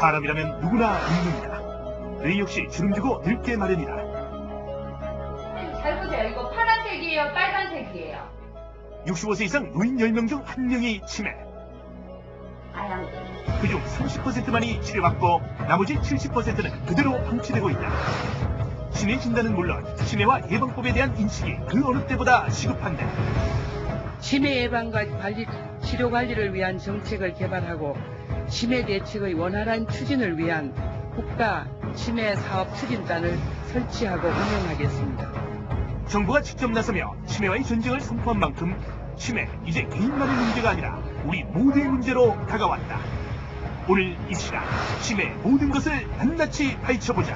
사람이라면 누구나 늙는다. 뇌 역시 주름지고 늙게 마련이다. 잘 보세요. 이거 파란색이에요, 빨간색이에요. 65세 이상 노인 10명 중 1명이 치매. 그중 30%만이 치료받고 나머지 70%는 그대로 방치되고 있다. 치매 진단은 물론 치매와 예방법에 대한 인식이 그 어느 때보다 시급한데, 치매 예방과 치료 관리를 위한 정책을 개발하고 치매 대책의 원활한 추진을 위한 국가 치매 사업 추진단을 설치하고 운영하겠습니다. 정부가 직접 나서며 치매와의 전쟁을 선포한 만큼 치매 이제 개인만의 문제가 아니라 우리 모두의 문제로 다가왔다. 오늘 이 시간 치매 모든 것을 낱낱이 파헤쳐보자.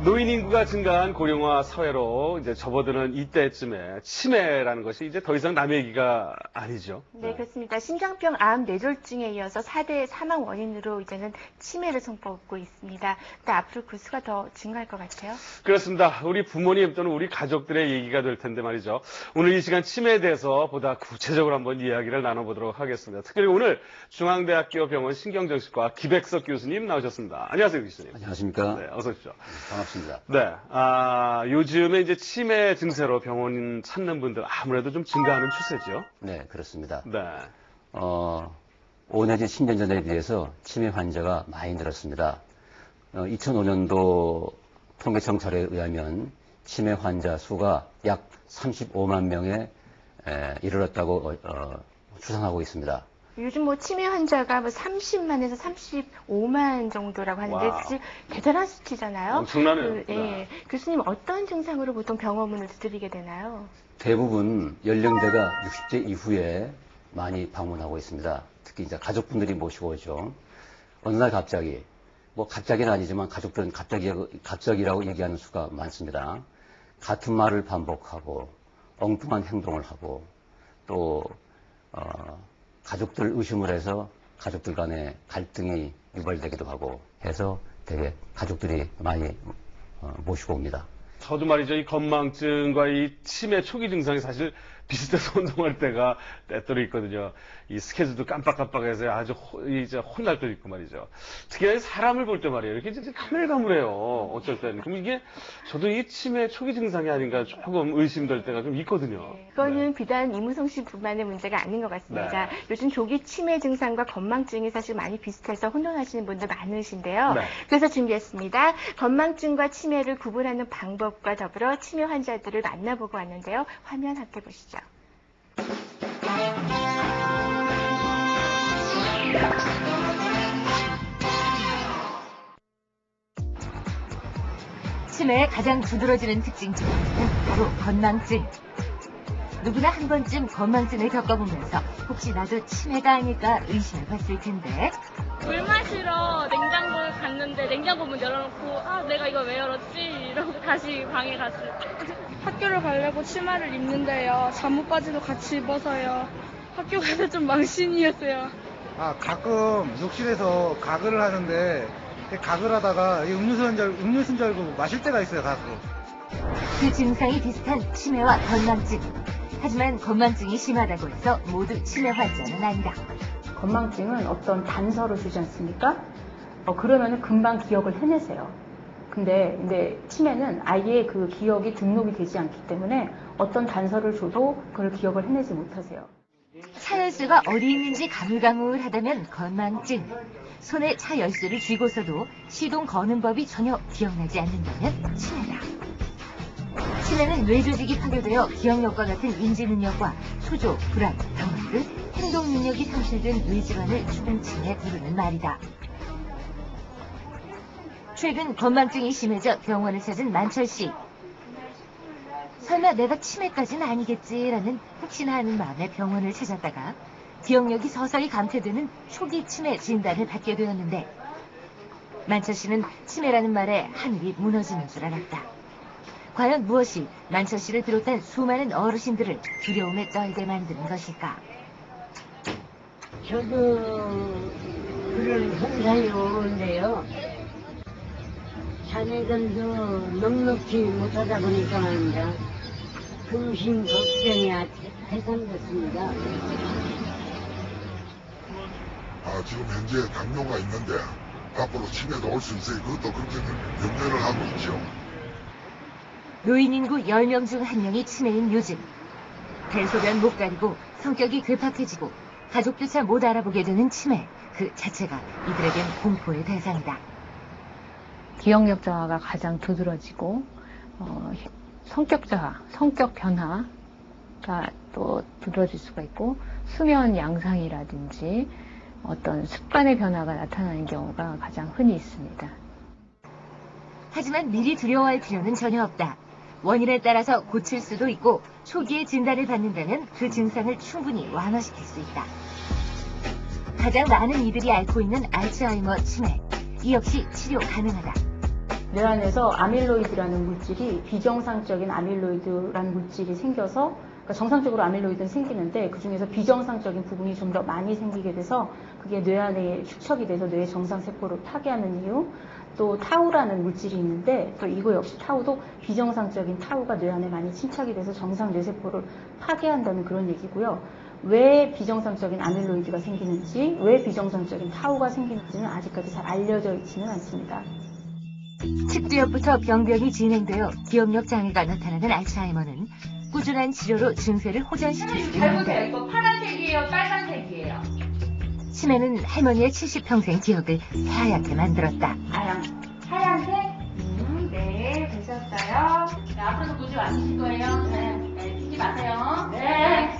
노인 인구가 증가한 고령화 사회로 이제 접어드는 이때쯤에 치매라는 것이 이제 더 이상 남의 얘기가 아니죠. 네, 그렇습니다. 심장병, 암, 뇌졸중에 이어서 4대 사망 원인으로 이제는 치매를 선포하고 있습니다. 근데 앞으로 그 수가 더 증가할 것 같아요. 그렇습니다. 우리 부모님 또는 우리 가족들의 얘기가 될 텐데 말이죠. 오늘 이 시간 치매에 대해서 보다 구체적으로 한번 이야기를 나눠보도록 하겠습니다. 특별히 오늘 중앙대학교 병원 신경정신과 기백석 교수님 나오셨습니다. 안녕하세요, 교수님. 안녕하십니까. 네, 어서 오십시오. 반갑습니다. 네, 요즘에 이제 치매 증세로 병원 찾는 분들 아무래도 좀 증가하는 추세죠. 네, 그렇습니다. 네. 5 내지 10년 전에 비해서 치매 환자가 많이 늘었습니다. 2005년도 통계청찰에 의하면 치매 환자 수가 약 35만 명에 이르렀다고 추산하고 있습니다. 요즘 뭐 치매 환자가 뭐 30만에서 35만 정도라고 하는데 사실 대단한 수치잖아요. 엄청나네요. 네. 교수님 어떤 증상으로 보통 병원문을 두드리게 되나요? 대부분 연령대가 60대 이후에 많이 방문하고 있습니다. 특히 이제 가족분들이 모시고 오죠. 어느 날 갑자기, 뭐 갑자기는 아니지만 가족들은 갑자기라고 얘기하는 수가 많습니다. 같은 말을 반복하고 엉뚱한 행동을 하고 또 가족들 의심을 해서 가족들 간에 갈등이 유발되기도 하고 해서 되게 가족들이 많이 모시고 옵니다. 저도 말이죠. 이 건망증과 이 치매 초기 증상이 사실 비슷해서 운동할 때가 때때로 있거든요. 이 스케줄도 깜빡깜빡해서 아주 이제 혼날 때도 있고 말이죠. 특히 사람을 볼 때 말이에요. 이렇게 진짜 가물가물해요. 어쩔 때는. 그럼 이게 저도 이 치매 초기 증상이 아닌가 조금 의심될 때가 좀 있거든요. 네, 그거는 비단 이무성 씨 뿐만의 문제가 아닌 것 같습니다. 네. 요즘 조기 치매 증상과 건망증이 사실 많이 비슷해서 혼돈하시는 분들 많으신데요. 네. 그래서 준비했습니다. 건망증과 치매를 구분하는 방법과 더불어 치매 환자들을 만나보고 왔는데요. 화면 함께 보시죠. 치매의 가장 두드러지는 특징 중 하나는 바로 건망증. 누구나 한 번쯤 건망증을 겪어보면서 혹시 나도 치매가 아닐까 의심해 봤을 텐데, 물 마시러 냉장고를 갔는데 냉장고 문 열어놓고 내가 이걸 왜 열었지? 이러고 다시 방에 갔어요. 학교를 가려고 치마를 입는데요. 잠옷바지도 같이 입어서요. 학교 가서 좀 망신이었어요. 가끔 욕실에서 가글을 하는데 가글 하다가 음료수인 줄 알고 마실 때가 있어요, 가끔. 그 증상이 비슷한 치매와 건망증. 하지만 건망증이 심하다고 해서 모두 치매 환자는 아니다. 건망증은 어떤 단서를 주지 않습니까? 그러면 금방 기억을 해내세요. 근데 치매는 아예 그 기억이 등록이 되지 않기 때문에 어떤 단서를 줘도 그걸 기억을 해내지 못하세요. 차열쇠가 어디 있는지 가물가물하다면 건망증. 손에 차 열쇠를 쥐고서도 시동 거는 법이 전혀 기억나지 않는다면 치매다. 치매는 뇌 조직이 파괴되어 기억력과 같은 인지 능력과 초조, 불안, 당황 등 행동 능력이 상실된 뇌질환을 총칭해 부르는 말이다. 최근 건망증이 심해져 병원을 찾은 만철 씨. 설마 내가 치매까지는 아니겠지라는 혹시나 하는 마음에 병원을 찾았다가 기억력이 서서히 감퇴되는 초기 치매 진단을 받게 되었는데, 만철 씨는 치매라는 말에 하늘이 무너지는 줄 알았다. 과연 무엇이 만철 씨를 비롯한 수많은 어르신들을 두려움에 떨게 만드는 것일까? 저도 그런 현상이 오는데요. 자녀들도 넉넉히 못하다 보니까 말입니다. 근심 걱정이 태산됐습니다. 지금 현재 당뇨가 있는데 앞으로 치매도 올 수 있어요. 그것도 그렇게 염려를 하고 있죠. 노인 인구 10명 중 1명이 치매인 요즘. 대소변 못 가리고 성격이 괴팍해지고 가족조차 못 알아보게 되는 치매. 그 자체가 이들에겐 공포의 대상이다. 기억력 저하가 가장 두드러지고 성격 저하, 성격 변화가 또 두드러질 수가 있고 수면 양상이라든지 어떤 습관의 변화가 나타나는 경우가 가장 흔히 있습니다. 하지만 미리 두려워할 필요는 전혀 없다. 원인에 따라서 고칠 수도 있고 초기에 진단을 받는다면 그 증상을 충분히 완화시킬 수 있다. 가장 많은 이들이 앓고 있는 알츠하이머 치매. 이 역시 치료 가능하다. 뇌 안에서 아밀로이드라는 물질이 비정상적인 아밀로이드라는 물질이 생겨서 그러니까 정상적으로 아밀로이드는 생기는데 그중에서 비정상적인 부분이 좀 더 많이 생기게 돼서 그게 뇌 안에 축적이 돼서 뇌의 정상세포를 파괴하는 이유, 또 타우라는 물질이 있는데 또 이거 역시 타우도 비정상적인 타우가 뇌 안에 많이 침착이 돼서 정상 뇌세포를 파괴한다는 그런 얘기고요. 왜 비정상적인 아밀로이드가 생기는지, 왜 비정상적인 타우가 생기는지는 아직까지 잘 알려져 있지는 않습니다. 측두엽부터 병변이 진행되어 기억력 장애가 나타나는 알츠하이머는 꾸준한 치료로 증세를 호전시킬 수 있는데 이거 파란색이에요, 빨간색이에요? 치매는 할머니의 70평생 기억을 새하얗게 만들었다. 하얀색? 네, 되셨어요. 네, 앞으로도 고집 안 쓰실 거예요? 네, 쓰지 마세요. 네.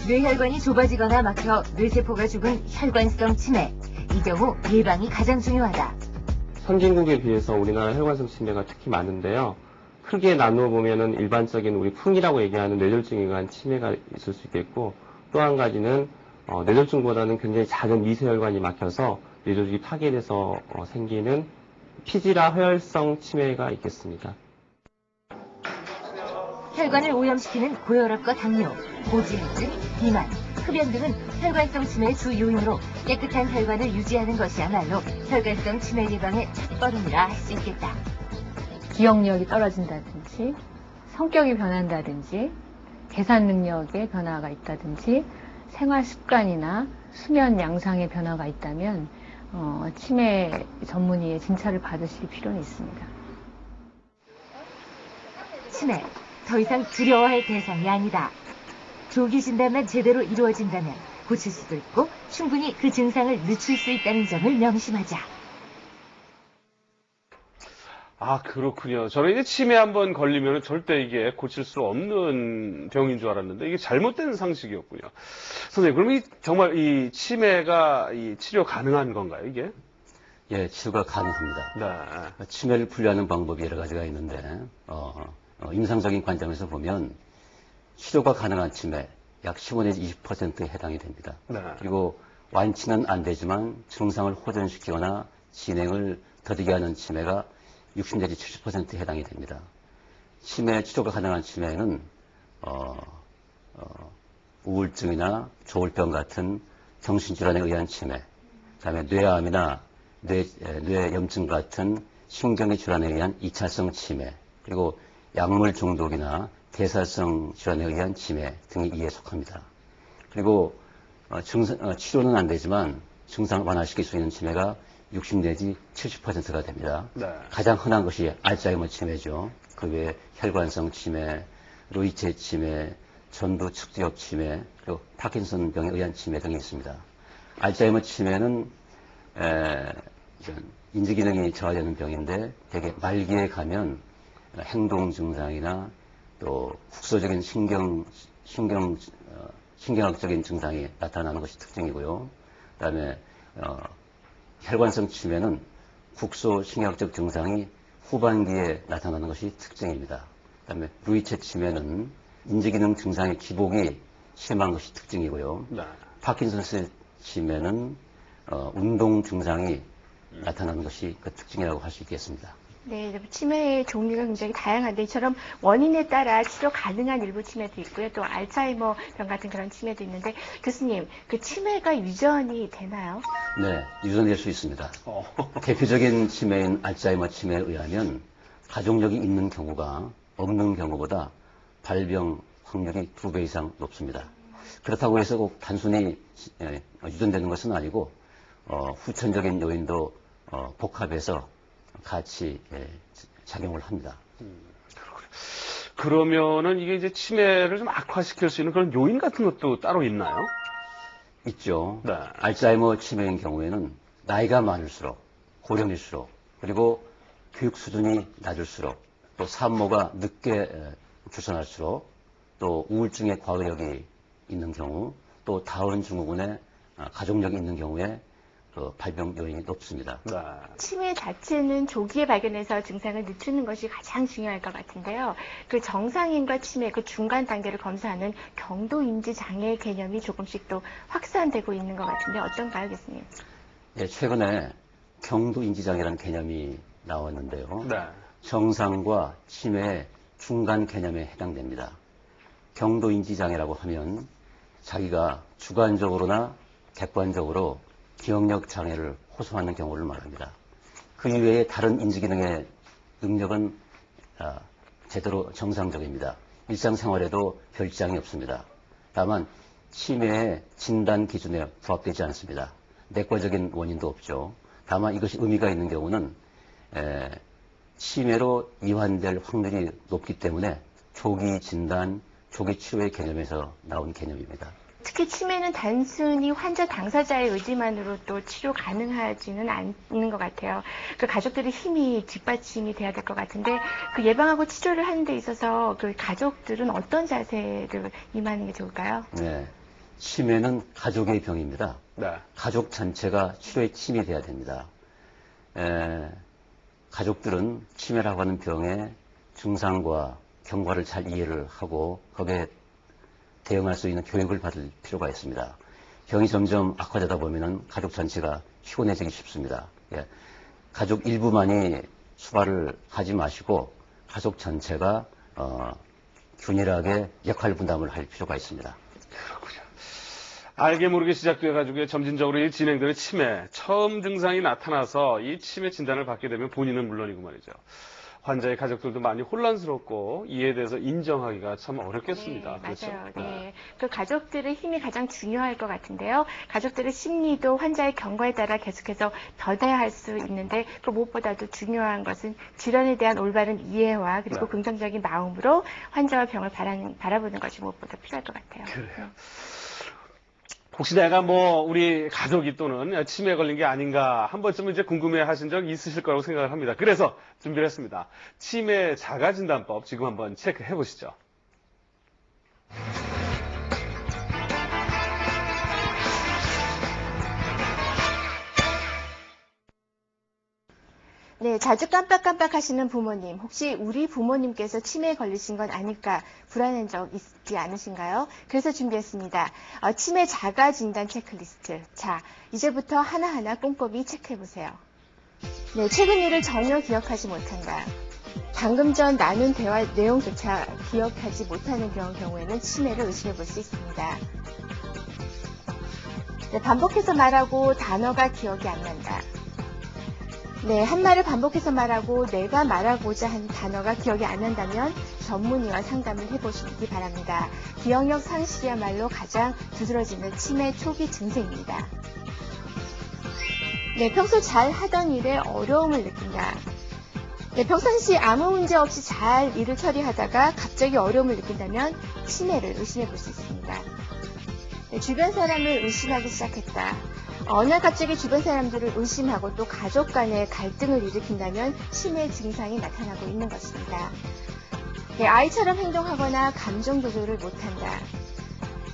뇌혈관이 좁아지거나 막혀 뇌세포가 죽은 혈관성 치매. 이 경우 예방이 가장 중요하다. 선진국에 비해서 우리나라 혈관성 치매가 특히 많은데요. 크게 나누어 보면은 일반적인 우리 풍이라고 얘기하는 뇌졸중에 의한 치매가 있을 수 있겠고, 또 한 가지는 뇌졸중보다는 굉장히 작은 미세혈관이 막혀서 뇌조직이 파괴돼서 생기는 피지라 허혈성 치매가 있겠습니다. 혈관을 오염시키는 고혈압과 당뇨, 고지혈증, 비만, 흡연 등은 혈관성 치매의 주 요인으로 깨끗한 혈관을 유지하는 것이야말로 혈관성 치매 예방의 첫걸음이라 할 수 있겠다. 기억력이 떨어진다든지 성격이 변한다든지 계산 능력의 변화가 있다든지 생활 습관이나 수면 양상의 변화가 있다면 치매 전문의의 진찰을 받으실 필요는 있습니다. 치매, 더 이상 두려워할 대상이 아니다. 조기 진단만 제대로 이루어진다면 고칠 수도 있고 충분히 그 증상을 늦출 수 있다는 점을 명심하자. 아, 그렇군요. 저는 이제 치매 한번 걸리면 절대 이게 고칠 수 없는 병인 줄 알았는데 이게 잘못된 상식이었군요. 선생님, 그럼 정말 이 치매가 치료 가능한 건가요, 이게? 예, 치료가 가능합니다. 네. 치매를 분류하는 방법이 여러 가지가 있는데, 임상적인 관점에서 보면 치료가 가능한 치매 약 15 내지 20%에 해당이 됩니다. 네. 그리고 완치는 안 되지만 증상을 호전시키거나 진행을 더디게 하는 치매가 60 내지 70%에 해당이 됩니다. 치매 치료가 가능한 치매는 우울증이나 조울병 같은 정신질환에 의한 치매, 그다음에 뇌암이나 뇌염증 같은 신경의 질환에 의한 2차성 치매, 그리고 약물 중독이나 대사성 질환에 의한 치매 등이 이에 속합니다. 그리고 치료는 안 되지만 증상을 완화시킬 수 있는 치매가 60 내지 70%가 됩니다. 네. 가장 흔한 것이 알츠하이머 치매죠. 그 외에 혈관성 치매, 루이체 치매, 전두 측두엽 치매, 그리고 파킨슨 병에 의한 치매 등이 있습니다. 알츠하이머 치매는 인지 기능이 저하되는 병인데 되게 말기에 가면 행동 증상이나 또 국소적인 신경학적인 증상이 나타나는 것이 특징이고요. 그다음에 혈관성 치매는 국소 신경학적 증상이 후반기에 나타나는 것이 특징입니다. 그다음에 루이체 치매는 인지기능 증상의 기복이 심한 것이 특징이고요. 네. 파킨슨스 치매는 운동 증상이 나타나는 것이 그 특징이라고 할 수 있겠습니다. 네, 치매의 종류가 굉장히 다양한데 이처럼 원인에 따라 치료 가능한 일부 치매도 있고요. 또 알츠하이머 병 같은 그런 치매도 있는데 교수님, 그 치매가 유전이 되나요? 네, 유전될 수 있습니다. 대표적인 치매인 알츠하이머 치매에 의하면 가족력이 있는 경우가 없는 경우보다 발병 확률이 2배 이상 높습니다. 그렇다고 해서 꼭 단순히 유전되는 것은 아니고 후천적인 요인도 복합해서 같이 작용을 합니다. 그러면은 이게 이제 치매를 좀 악화시킬 수 있는 그런 요인 같은 것도 따로 있나요? 있죠. 네. 알츠하이머 치매인 경우에는 나이가 많을수록, 고령일수록, 그리고 교육 수준이 낮을수록, 또 산모가 늦게 출산할수록, 또 우울증의 과의력이 있는 경우, 또 다운 증후군의 가족력이 있는 경우에 그 발병 요인이 높습니다. 네. 치매 자체는 조기에 발견해서 증상을 늦추는 것이 가장 중요할 것 같은데요. 그 정상인과 치매 그 중간 단계를 검사하는 경도인지 장애 개념이 조금씩 또 확산되고 있는 것 같은데 어떤가요, 교수님? 예, 최근에 경도인지장애라는 개념이 나왔는데요. 네. 정상과 치매의 중간 개념에 해당됩니다. 경도인지장애라고 하면 자기가 주관적으로나 객관적으로 기억력 장애를 호소하는 경우를 말합니다. 그 이외에 다른 인지기능의 능력은 제대로 정상적입니다. 일상생활에도 별 지장이 없습니다. 다만 치매의 진단 기준에 부합되지 않습니다. 내과적인 원인도 없죠. 다만 이것이 의미가 있는 경우는 치매로 이완될 확률이 높기 때문에 조기 진단, 조기 치료의 개념에서 나온 개념입니다. 특히 치매는 단순히 환자 당사자의 의지만으로 또 치료 가능하지는 않는 것 같아요. 그 가족들의 힘이 뒷받침이 돼야 될 것 같은데 그 예방하고 치료를 하는 데 있어서 그 가족들은 어떤 자세를 임하는 게 좋을까요? 네, 치매는 가족의 병입니다. 네. 가족 전체가 치료에 침이 돼야 됩니다. 가족들은 치매라고 하는 병의 증상과 경과를 잘 이해를 하고 거기에 대응할 수 있는 교육을 받을 필요가 있습니다. 병이 점점 악화되다 보면 가족 전체가 피곤해지기 쉽습니다. 예. 가족 일부만이 수발을 하지 마시고 가족 전체가 균일하게 역할 분담을 할 필요가 있습니다. 그렇군요. 알게 모르게 시작돼가지고 점진적으로 진행되는 치매, 처음 증상이 나타나서 이 치매 진단을 받게 되면 본인은 물론이고 말이죠. 환자의 가족들도 많이 혼란스럽고 이에 대해서 인정하기가 참 어렵겠습니다. 네, 그렇죠? 맞아요. 네. 그 가족들의 힘이 가장 중요할 것 같은데요. 가족들의 심리도 환자의 경과에 따라 계속해서 변화할 수 있는데 그 무엇보다도 중요한 것은 질환에 대한 올바른 이해와 그리고 네. 긍정적인 마음으로 환자와 병을 바라보는 것이 무엇보다 필요할 것 같아요. 그래요. 혹시 내가 우리 가족이 또는 치매에 걸린 게 아닌가 한 번쯤은 이제 궁금해 하신 적 있으실 거라고 생각을 합니다. 그래서 준비를 했습니다. 치매 자가진단법 지금 한번 체크해 보시죠. 네, 자주 깜빡깜빡 하시는 부모님, 혹시 우리 부모님께서 치매에 걸리신 건 아닐까 불안한 적 있지 않으신가요? 그래서 준비했습니다. 치매 자가 진단 체크리스트. 자, 이제부터 하나하나 꼼꼼히 체크해보세요. 네, 최근 일을 전혀 기억하지 못한다. 방금 전 나눈 대화 내용조차 기억하지 못하는 경우에는 치매를 의심해 볼 수 있습니다. 네, 반복해서 말하고 단어가 기억이 안 난다. 네, 한 말을 반복해서 말하고 내가 말하고자 한 단어가 기억이 안 난다면 전문의와 상담을 해보시기 바랍니다. 기억력 상실이야말로 가장 두드러지는 치매 초기 증세입니다. 네, 평소 잘 하던 일에 어려움을 느낀다. 네, 평상시 아무 문제 없이 잘 일을 처리하다가 갑자기 어려움을 느낀다면 치매를 의심해 볼 수 있습니다. 네, 주변 사람을 의심하기 시작했다. 어느 날 갑자기 주변 사람들을 의심하고 또 가족 간의 갈등을 일으킨다면 치매 증상이 나타나고 있는 것입니다. 네, 아이처럼 행동하거나 감정 조절을 못한다.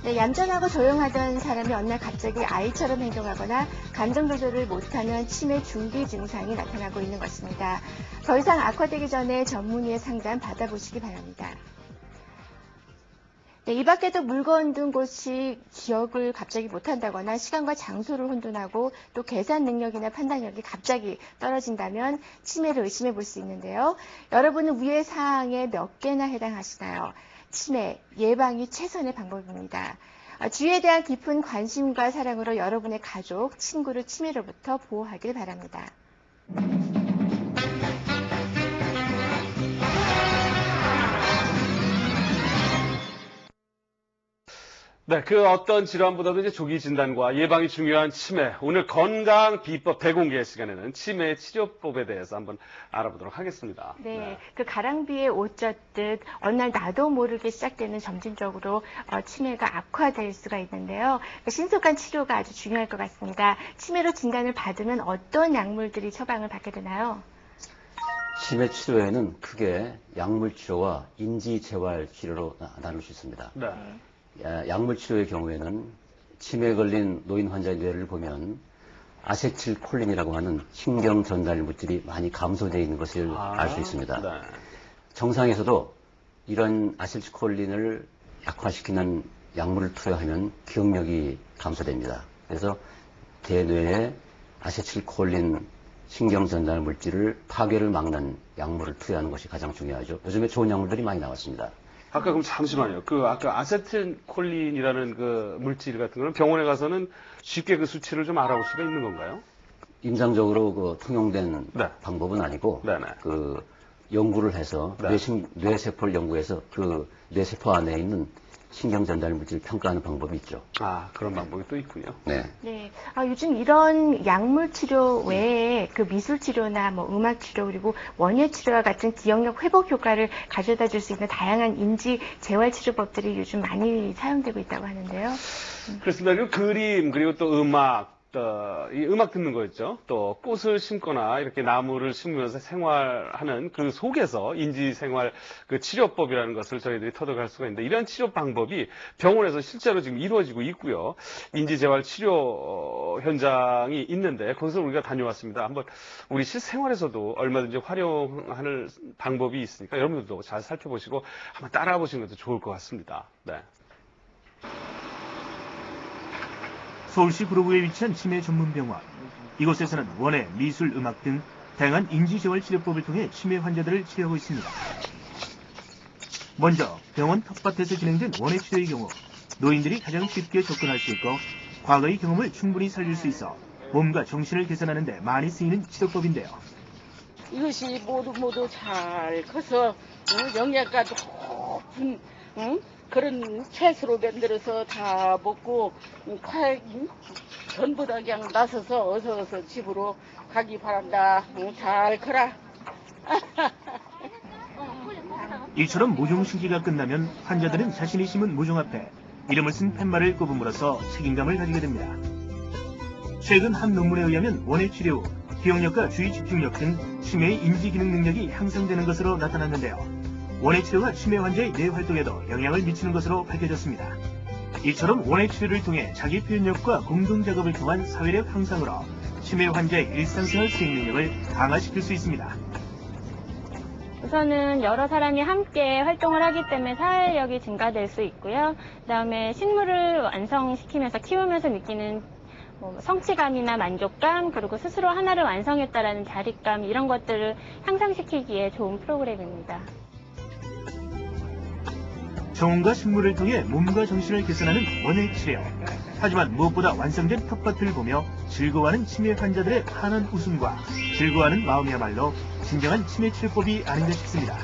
네, 얌전하고 조용하던 사람이 어느 날 갑자기 아이처럼 행동하거나 감정 조절을 못하는 치매 중기 증상이 나타나고 있는 것입니다. 더 이상 악화되기 전에 전문의의 상담 받아보시기 바랍니다. 네, 이 밖에도 물건 둔 곳이 기억을 갑자기 못한다거나 시간과 장소를 혼돈하고 또 계산 능력이나 판단력이 갑자기 떨어진다면 치매를 의심해 볼 수 있는데요. 여러분은 위의 사항에 몇 개나 해당하시나요? 치매 예방이 최선의 방법입니다. 주위에 대한 깊은 관심과 사랑으로 여러분의 가족, 친구를 치매로부터 보호하길 바랍니다. 네, 그 어떤 질환보다도 이제 조기 진단과 예방이 중요한 치매. 오늘 건강 비법 대공개 시간에는 치매 치료법에 대해서 한번 알아보도록 하겠습니다. 네, 그 가랑비에 옷 젖듯 어느 날 나도 모르게 시작되는 점진적으로 치매가 악화될 수가 있는데요. 신속한 치료가 아주 중요할 것 같습니다. 치매로 진단을 받으면 어떤 약물들이 처방을 받게 되나요? 치매 치료에는 크게 약물 치료와 인지 재활 치료로 나눌 수 있습니다. 네. 약물 치료의 경우에는 치매에 걸린 노인 환자의 뇌를 보면 아세틸콜린이라고 하는 신경 전달 물질이 많이 감소되어 있는 것을 알 수 있습니다. 네. 정상에서도 이런 아세틸콜린을 약화시키는 약물을 투여하면 기억력이 감소됩니다. 그래서 대뇌에 아세틸콜린 신경 전달 물질을 파괴를 막는 약물을 투여하는 것이 가장 중요하죠. 요즘에 좋은 약물들이 많이 나왔습니다. 아까 그럼 잠시만요. 그 아까 아세틸콜린이라는 그 물질 같은 거는 병원에 가서는 쉽게 그 수치를 좀 알아볼 수가 있는 건가요? 임상적으로 그 통용된 네. 방법은 아니고 네네. 그 연구를 해서 네. 뇌세포를 연구해서 그 뇌세포 안에 있는 신경 전달 물질을 평가하는 방법이 있죠. 아, 그런 방법이 또 있군요. 네. 네. 요즘 이런 약물 치료 외에 그 미술 치료나 뭐 음악 치료 그리고 원예 치료와 같은 기억력 회복 효과를 가져다 줄 수 있는 다양한 인지 재활 치료법들이 요즘 많이 사용되고 있다고 하는데요. 그렇습니다. 그리고 그림, 그리고 또 음악, 이 음악 듣는 거였죠. 또 꽃을 심거나 이렇게 나무를 심으면서 생활하는 그 속에서 인지생활 그 치료법이라는 것을 저희들이 터득할 수가 있는데 이런 치료 방법이 병원에서 실제로 지금 이루어지고 있고요. 인지재활 치료 현장이 있는데 거기서 우리가 다녀왔습니다. 한번 우리 실생활에서도 얼마든지 활용하는 방법이 있으니까 여러분들도 잘 살펴보시고 한번 따라해 보시는 것도 좋을 것 같습니다. 네. 서울시 구로구에 위치한 치매 전문 병원. 이곳에서는 원예, 미술, 음악 등 다양한 인지재활 치료법을 통해 치매 환자들을 치료하고 있습니다. 먼저 병원 텃밭에서 진행된 원예 치료의 경우 노인들이 가장 쉽게 접근할 수 있고 과거의 경험을 충분히 살릴 수 있어 몸과 정신을 개선하는 데 많이 쓰이는 치료법인데요. 이것이 모두 잘 커서 영양가 높은 그런 채소로 만들어서 다 먹고 전부 다 그냥 나서서 어서 집으로 가기 바란다. 잘 커라. 이처럼 모종신기가 끝나면 환자들은 자신이 심은 모종 앞에 이름을 쓴 팻말을 꼽음으로써 책임감을 가지게 됩니다. 최근 한 논문에 의하면 원예 치료 후 기억력과 주의 집중력 등 치매의 인지 기능 능력이 향상되는 것으로 나타났는데요. 원예 치료가 치매 환자의 뇌 활동에도 영향을 미치는 것으로 밝혀졌습니다. 이처럼 원예 치료를 통해 자기 표현력과 공동 작업을 통한 사회력 향상으로 치매 환자의 일상생활 수행 능력을 강화시킬 수 있습니다. 우선은 여러 사람이 함께 활동을 하기 때문에 사회력이 증가될 수 있고요. 그다음에 식물을 완성시키면서 키우면서 느끼는 성취감이나 만족감, 그리고 스스로 하나를 완성했다라는 자립감, 이런 것들을 향상시키기에 좋은 프로그램입니다. 정원과 식물을 통해 몸과 정신을 개선하는 원예 치료. 하지만 무엇보다 완성된 텃밭을 보며 즐거워하는 치매 환자들의 환한 웃음과 즐거워하는 마음이야말로 진정한 치매 치료법이 아닌가 싶습니다.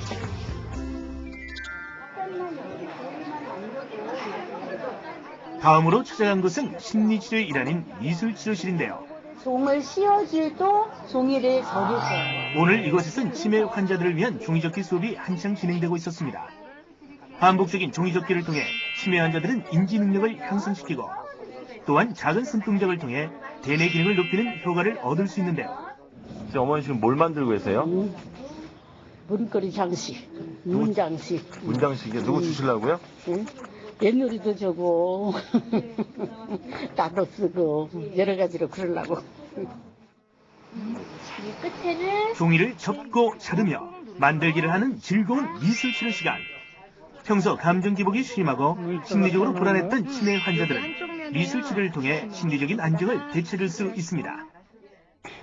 다음으로 찾아간 곳은 심리치료의 일환인 미술치료실인데요. 종을 씌워줄도 종이를 접으세요. 오늘 이곳에선 치매 환자들을 위한 종이접기 수업이 한창 진행되고 있었습니다. 반복적인 종이접기를 통해 치매 환자들은 인지 능력을 향상시키고 또한 작은 손동작을 통해 대뇌 기능을 높이는 효과를 얻을 수 있는데요. 어머니 지금 뭘 만들고 계세요? 문거리 장식, 문장식. 문장식에 누구 주시려고요? 응? 옛놀이도 저고 나도 쓰고 여러 가지로 그러려고. 자기 끝에는 종이를 접고 자르며 만들기를 하는 즐거운 미술치료 시간. 평소 감정 기복이 심하고 심리적으로 불안했던 치매 환자들은 미술치료를 통해 심리적인 안정을 되찾을 수 있습니다.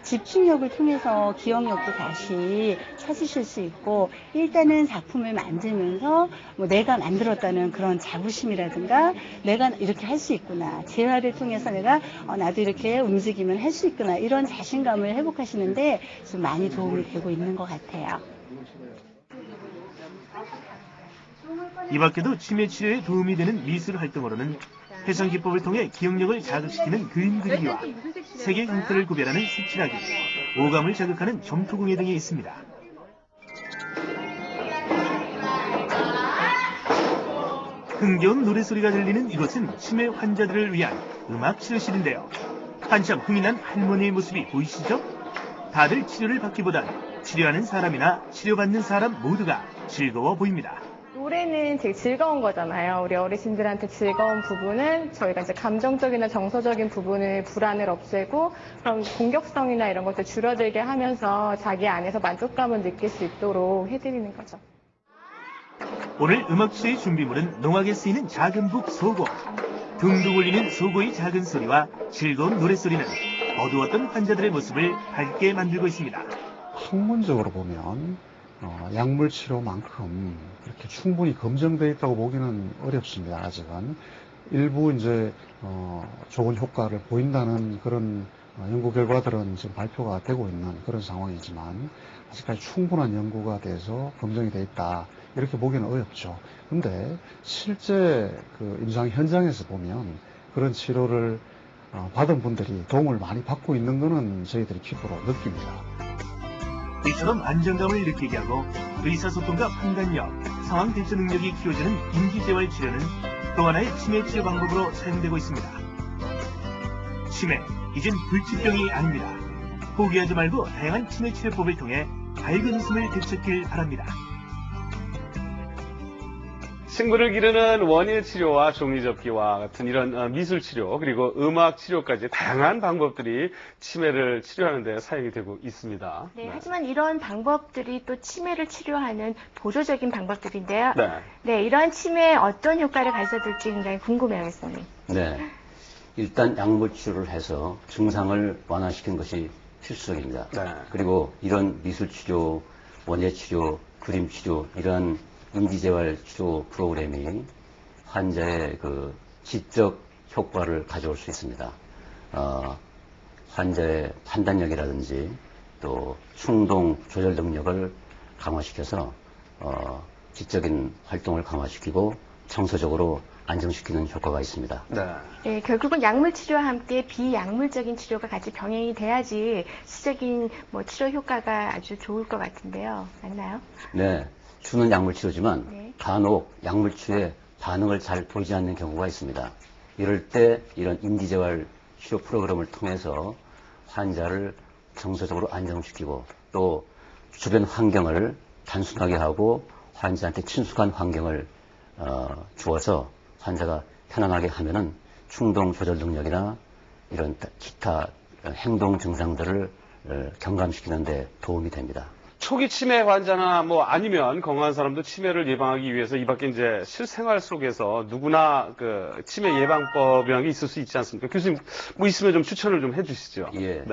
집중력을 통해서 기억력도 다시 찾으실 수 있고, 일단은 작품을 만들면서 내가 만들었다는 그런 자부심이라든가 내가 이렇게 할 수 있구나, 재활을 통해서 내가 나도 이렇게 움직이면 할 수 있구나, 이런 자신감을 회복하시는데 좀 많이 도움이 되고 있는 것 같아요. 이 밖에도 치매 치료에 도움이 되는 미술 활동으로는 해상 기법을 통해 기억력을 자극시키는 그림 그리기와 색의 형태를 구별하는 색칠하기, 오감을 자극하는 점토공예 등이 있습니다. 흥겨운 노래소리가 들리는 이곳은 치매 환자들을 위한 음악 치료실인데요. 한참 흥이 난 할머니의 모습이 보이시죠? 다들 치료를 받기보단 치료하는 사람이나 치료받는 사람 모두가 즐거워 보입니다. 노래는 되게 즐거운 거잖아요. 우리 어르신들한테 즐거운 부분은 저희가 이제 감정적이나 정서적인 부분을 불안을 없애고 그런 공격성이나 이런 것들 줄어들게 하면서 자기 안에서 만족감을 느낄 수 있도록 해드리는 거죠. 오늘 음악치료의 준비물은 농악에 쓰이는 작은 북 소고. 둥둥 울리는 소고의 작은 소리와 즐거운 노랫소리는 어두웠던 환자들의 모습을 밝게 만들고 있습니다. 학문적으로 보면 약물 치료만큼 그렇게 충분히 검증되어 있다고 보기는 어렵습니다. 아직은 일부 이제 좋은 효과를 보인다는 그런 연구 결과들은 지금 발표가 되고 있는 그런 상황이지만 아직까지 충분한 연구가 돼서 검증이 되어 있다 이렇게 보기는 어렵죠. 근데 실제 그 임상 현장에서 보면 그런 치료를 받은 분들이 도움을 많이 받고 있는 것은 저희들이 피부로 느낍니다. 이처럼 안정감을 느끼게 하고 의사소통과 판단력, 상황 대처 능력이 키워지는 인지재활 치료는 또 하나의 치매 치료 방법으로 사용되고 있습니다. 치매, 이젠 불치병이 아닙니다. 포기하지 말고 다양한 치매 치료법을 통해 밝은 웃음을 되찾길 바랍니다. 친구를 기르는 원예 치료와 종이 접기와 같은 이런 미술 치료 그리고 음악 치료까지 다양한 방법들이 치매를 치료하는 데 사용이 되고 있습니다. 네, 하지만 이런 방법들이 또 치매를 치료하는 보조적인 방법들인데요. 네, 이러한 치매에 어떤 효과를 가져줄지 굉장히 궁금해요, 교수님. 네, 일단 약물 치료를 해서 증상을 완화시키는 것이 필수적입니다. 그리고 이런 미술 치료, 원예 치료, 그림 치료 이런 인지재활 치료 프로그램이 환자의 그 지적 효과를 가져올 수 있습니다. 환자의 판단력이라든지 또 충동 조절 능력을 강화시켜서 지적인 활동을 강화시키고 정서적으로 안정시키는 효과가 있습니다. 네, 결국은 약물 치료와 함께 비약물적인 치료가 같이 병행이 돼야지 시적인 치료 효과가 아주 좋을 것 같은데요. 맞나요? 네. 주는 약물 치료지만 간혹 약물 치료에 반응을 잘 보이지 않는 경우가 있습니다. 이럴 때 이런 인지재활 치료 프로그램을 통해서 환자를 정서적으로 안정시키고 또 주변 환경을 단순하게 하고 환자한테 친숙한 환경을 주어서 환자가 편안하게 하면은 충동 조절 능력이나 이런 기타 행동 증상들을 경감시키는 데 도움이 됩니다. 초기 치매 환자나 아니면 건강한 사람도 치매를 예방하기 위해서 이 밖에 이제 실생활 속에서 누구나 그 치매 예방법이라는 게 있을 수 있지 않습니까? 교수님 있으면 좀 추천을 좀 해주시죠. 예.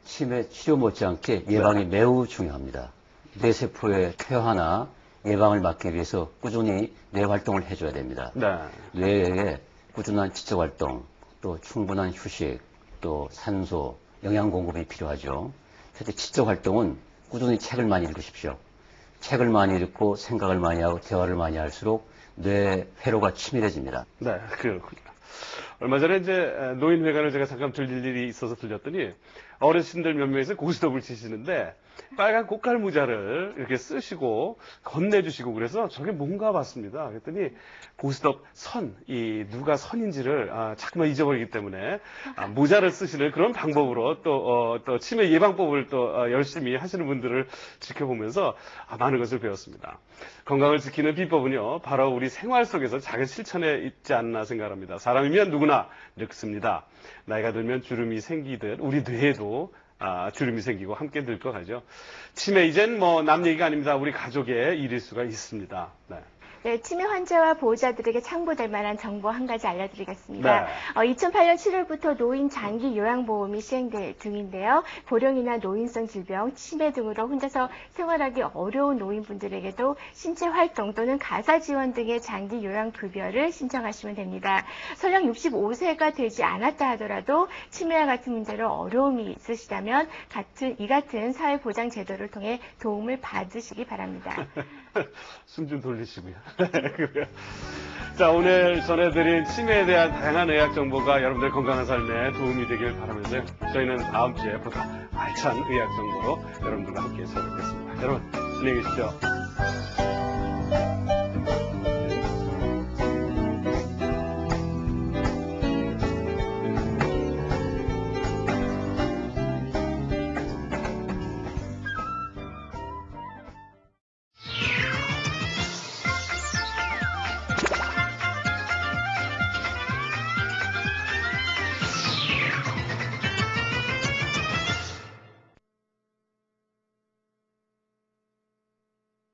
치매 치료 못지않게 예방이 매우 중요합니다. 뇌세포의 퇴화나 예방을 막기 위해서 꾸준히 뇌 활동을 해줘야 됩니다. 뇌에 꾸준한 지적 활동, 또 충분한 휴식, 또 산소, 영양 공급이 필요하죠. 그래서 지적 활동은 꾸준히 책을 많이 읽으십시오. 책을 많이 읽고 생각을 많이 하고 대화를 많이 할수록 뇌 회로가 치밀해집니다. 네, 그렇군요. 얼마 전에 이제 노인회관을 제가 잠깐 들릴 일이 있어서 들렸더니 어르신들 몇 명이서 고스톱을 치시는데 빨간 꽃갈 모자를 이렇게 쓰시고 건네주시고 그래서 저게 뭔가 봤습니다. 그랬더니 고스톱 선, 누가 선인지를 자꾸만 잊어버리기 때문에 모자를 쓰시는 그런 방법으로 또 치매 예방법을 또 열심히 하시는 분들을 지켜보면서 많은 것을 배웠습니다. 건강을 지키는 비법은요, 바로 우리 생활 속에서 작은 실천에 있지 않나 생각합니다. 사람이면 누구나 늙습니다. 나이가 들면 주름이 생기듯 우리 뇌에도 주름이 생기고 함께 늙어가죠. 치매 이젠 남 얘기가 아닙니다. 우리 가족의 일일 수가 있습니다. 네, 치매 환자와 보호자들에게 참고될 만한 정보 한 가지 알려드리겠습니다. 2008년 7월부터 노인 장기 요양보험이 시행될 중인데요. 고령이나 노인성 질병, 치매 등으로 혼자서 생활하기 어려운 노인분들에게도 신체 활동 또는 가사 지원 등의 장기 요양급여를 신청하시면 됩니다. 설령 65세가 되지 않았다 하더라도 치매와 같은 문제로 어려움이 있으시다면 이 같은 사회보장 제도를 통해 도움을 받으시기 바랍니다. 숨 좀 돌리시고요. 자, 오늘 전해드린 치매에 대한 다양한 의학 정보가 여러분들 건강한 삶에 도움이 되길 바라면서요. 저희는 다음 주에 보다 알찬 의학 정보로 여러분들과 함께 찾아뵙겠습니다. 여러분, 안녕히 계십시오.